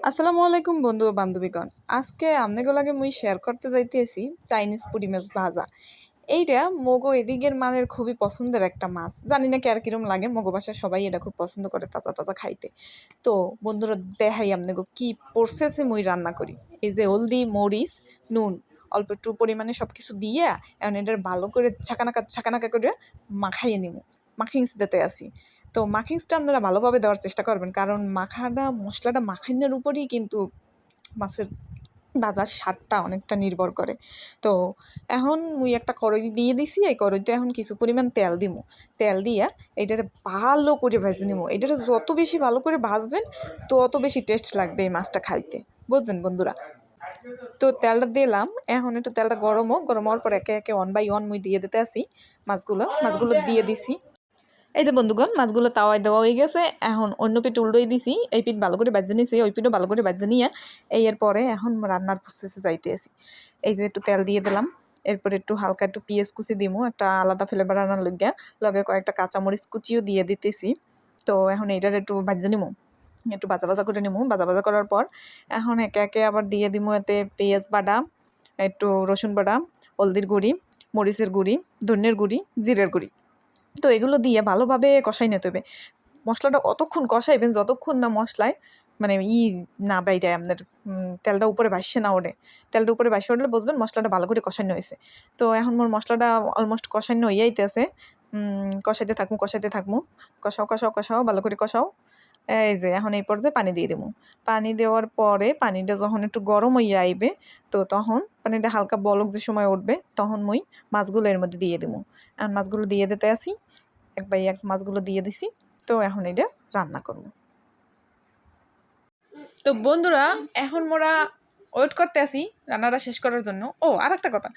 আসসালামু আলাইকুম বন্ধু ও বান্ধবীগণ। আজকে আপনাদের লাগে মুই শেয়ার করতে যাইতেছি চাইনিজ পুঁটি মাছ ভাজা। এইটা মগো এদিকের মানের খুবই পছন্দের একটা মাছ। জানি না কার কিরম লাগে, মগো বাসায় সবাই এটা খুব পছন্দ করে তাজা তাজা খাইতে। তো বন্ধুরা দেখাই আপনাকে কি প্রসেসে মুই রান্না করি। এই যে হলদি, মরিচ, নুন অল্প একটু পরিমাণে সব কিছু দিয়ে এখন এটার ভালো করে ছাকানাকা ছাকানাকা করে মাখাইয়ে নিব। মাখিংস দিতে আসি। তো মাখিংসটা আপনারা ভালোভাবে দেওয়ার চেষ্টা করবেন, কারণ মাখাটা মশলাটা মাখানোর উপরই কিন্তু মাছের ভাজার স্বাদটা অনেকটা নির্ভর করে। তো এখন মুই একটা কড়াই দিয়ে দিছি, এই কড়াইতে এখন কিছু পরিমাণ তেল দিমু। তেল দিয়া এটারে ভালো করে ভেজে নিমু। এটারে যত বেশি ভালো করে ভাজবেন তত বেশি টেস্ট লাগবে এই মাছটা খাইতে, বুঝলেন বন্ধুরা? তো তেলটা দিলাম, এখন একটু তেলটা গরম হোক, গরম হওয়ার পর একে একে ওয়ান বাই ওয়ান মুই দিয়ে দিতে আসি মাছগুলো দিয়ে দিছি। এই যে বন্ধুগণ, মাছগুলো তাওয়ায় দেওয়া হয়ে গেছে। এখন অন্য পিঠ উল্টোই দিছি, এই পিঠ ভালো করে ভেজে নিছি, ওই পিঠও ভালো করে ভেজে নিয়ে এই এর পরে এখন রান্নার প্রসেসে যাইতে আসি। এই যে একটু তেল দিয়ে দিলাম, এরপর একটু হালকা একটু পেঁয়াজ কুচি দিমু একটা আলাদা ফ্লেভার আনার লইগা, লগে কয়েকটা কাঁচামরিচ কুচিও দিয়ে দিতেছি। তো এখন এইটার একটু ভেজে নিমু, একটু ভাজা ভাজা করে নিমু। ভাজা ভাজা করার পর এখন একে একে আবার দিয়ে দিমু এতে পেঁয়াজ বাটা, একটু রসুন বাটা, হলদির গুঁড়ি, মরিচের গুঁড়ি, ধনিয়ার গুঁড়ি, জিরের গুঁড়ি। তো এগুলো দিয়ে ভালোভাবে কষাই নিতে হবে। মশলাটা অতক্ষণ কষাইবেন যতক্ষণ না মশলায় মানে না বাইরে আপনার তেলটা উপরে ভাসছে না ওঠে। তেলটা উপরে ভাসে উঠলে বুঝবেন মশলাটা ভালো করে কষানো হয়েছে। তো এখন মোর মশলাটা অলমোস্ট কষানো হয়ে যাইতেছে। কষাইতে থাকবো, কষাও কষাও কষাও ভালো করে কষাও। এই যে এখন এই পর্যায়ে পানি দিয়ে দেবো। পানি দেওয়ার পরে পানিটা যখন একটু গরম হইয়া আইবে, তো তখন পানিটা হালকা বলক যে সময় উঠবে তখন মুই মাছগুলো এর মধ্যে দিয়ে দেবো। এখন মাছগুলো দিয়ে দিতে আসি, এক বাই এক মাছগুলো দিয়ে দিছি। তো এখন এটা রান্না করব। তো বন্ধুরা এখন মোরা ওয়েট করতে আসি রান্নাটা শেষ করার জন্য। ও আর একটা কথা,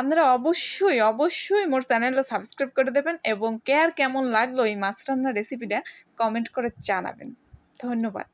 আপনারা অবশ্যই অবশ্যই মোর চ্যানেলটা সাবস্ক্রাইব করে দেবেন এবং কেমন লাগলো এই মাছ রান্নার রেসিপিটা কমেন্ট করে জানাবেন। ধন্যবাদ।